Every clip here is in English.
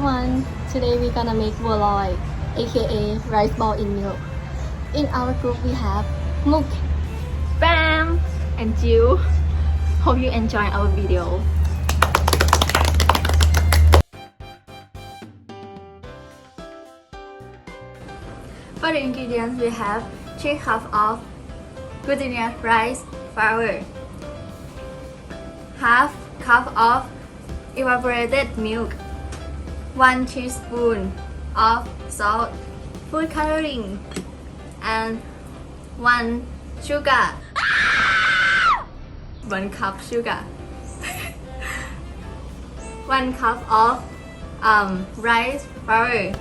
everyone! Today we're gonna make Bualoy, aka rice ball in milk. In our group we have Mook, Bam! And Jill. Hope you enjoy our video. For the ingredients, we have 3 cups of glutinous rice flour, half cup of evaporated milk, 1 teaspoon of salt, food coloring, and 1 sugar. 1 cup sugar. 1 cup of rice flour,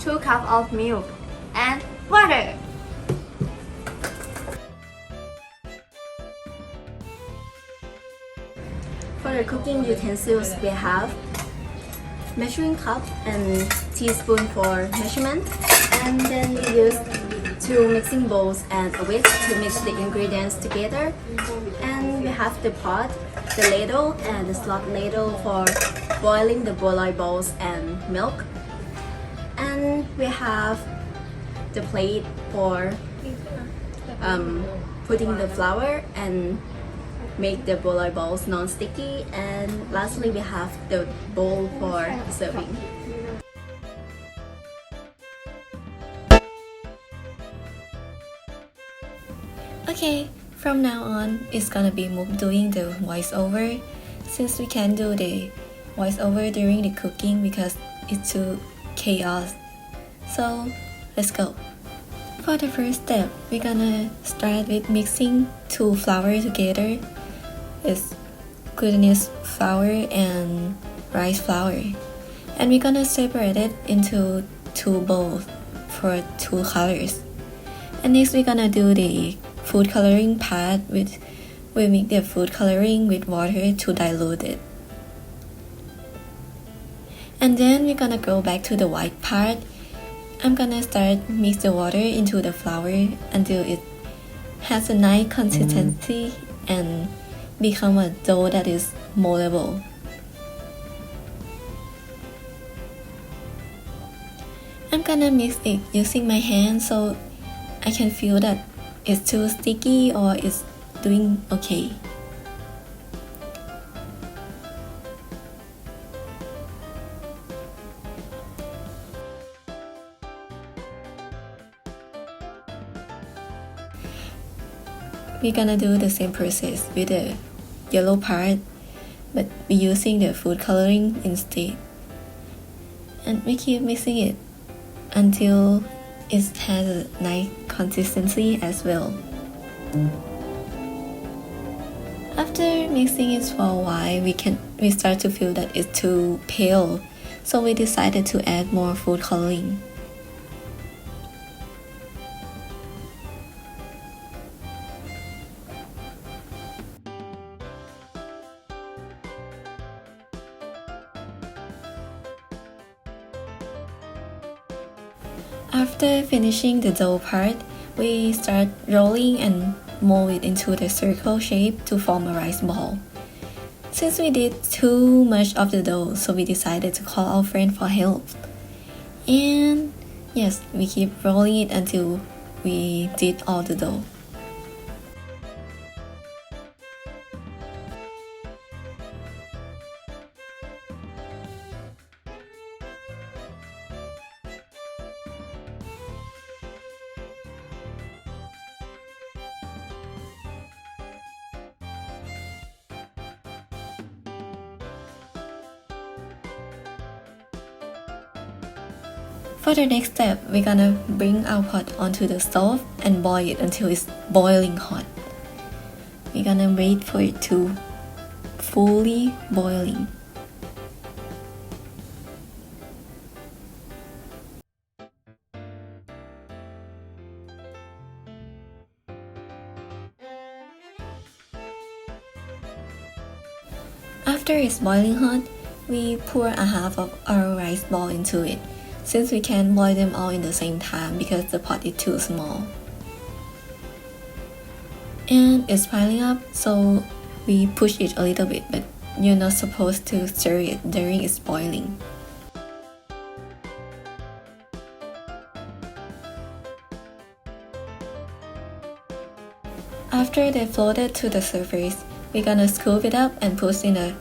2 cups of milk, and water. For the cooking utensils we have measuring cup and teaspoon for measurement, and then we use 2 mixing bowls and a whisk to mix the ingredients together, and we have the pot, the ladle, and the slot ladle for boiling the Bualoy balls and milk, and we have the plate for putting the flour and make the Bualoy balls non-sticky, and lastly we have the bowl for serving. Okay, from now on it's gonna be Mook doing the voiceover, since we can't do the voiceover during the cooking because it's too chaos. So let's go. For the first step, we're gonna start with mixing 2 flour together. It's glutinous flour and rice flour, and we're gonna separate it into 2 bowls for 2 colors. And next we're gonna do the food coloring part. We make the food coloring with water to dilute it, and then we're gonna go back to the white part. I'm gonna start mix the water into the flour until it has a nice consistency and become a dough that is moldable. I'm gonna mix it using my hand so I can feel that it's too sticky or it's doing okay. We're gonna do the same process with the yellow part, but we're using the food coloring instead. And we keep mixing it until it has a nice consistency as well. After mixing it for a while, we start to feel that it's too pale, so we decided to add more food coloring. After finishing the dough part, we start rolling and mold it into the circle shape to form a rice ball. Since we did too much of the dough, so we decided to call our friend for help. And yes, we keep rolling it until we did all the dough. For the next step, we're gonna bring our pot onto the stove and boil it until it's boiling hot. We're gonna wait for it to fully boiling. After it's boiling hot, we pour a half of our rice ball into it, since we can't boil them all in the same time because the pot is too small. And it's piling up, so we push it a little bit, but you're not supposed to stir it during its boiling. After they floated to the surface, we're gonna scoop it up and put in a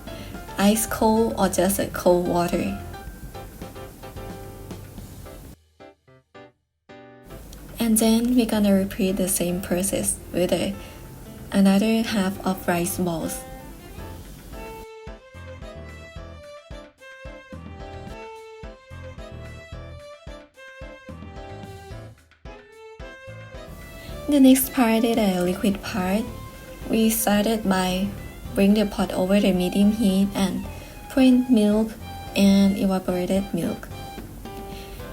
ice cold or just a cold water. And then we're gonna repeat the same process with another half of rice balls. The next part is the liquid part. We started by bring the pot over the medium heat and pour in milk and evaporated milk.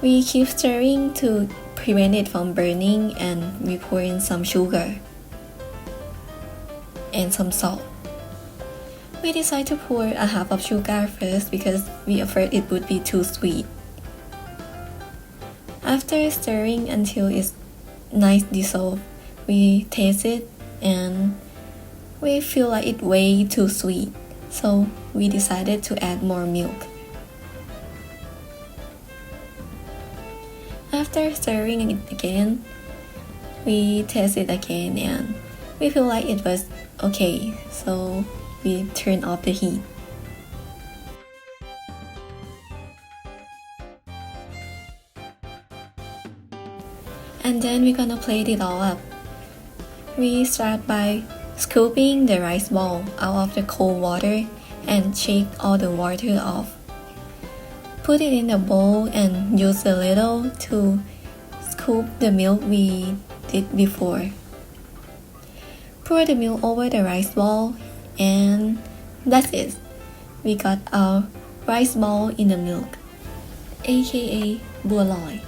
We keep stirring to prevent it from burning, and we pour in some sugar and some salt. We decided to pour a half of sugar first because we afraid it would be too sweet. After stirring until it's nice dissolved, we taste it and we feel like it's way too sweet, so we decided to add more milk. After stirring it again, we taste it again and we feel like it was okay, so we turn off the heat. And then we're gonna plate it all up. We start by scooping the rice ball out of the cold water and shake all the water off. Put it in a bowl and use a ladle to scoop the milk we did before. Pour the milk over the rice ball and that's it. We got our rice ball in the milk, aka Bualoy.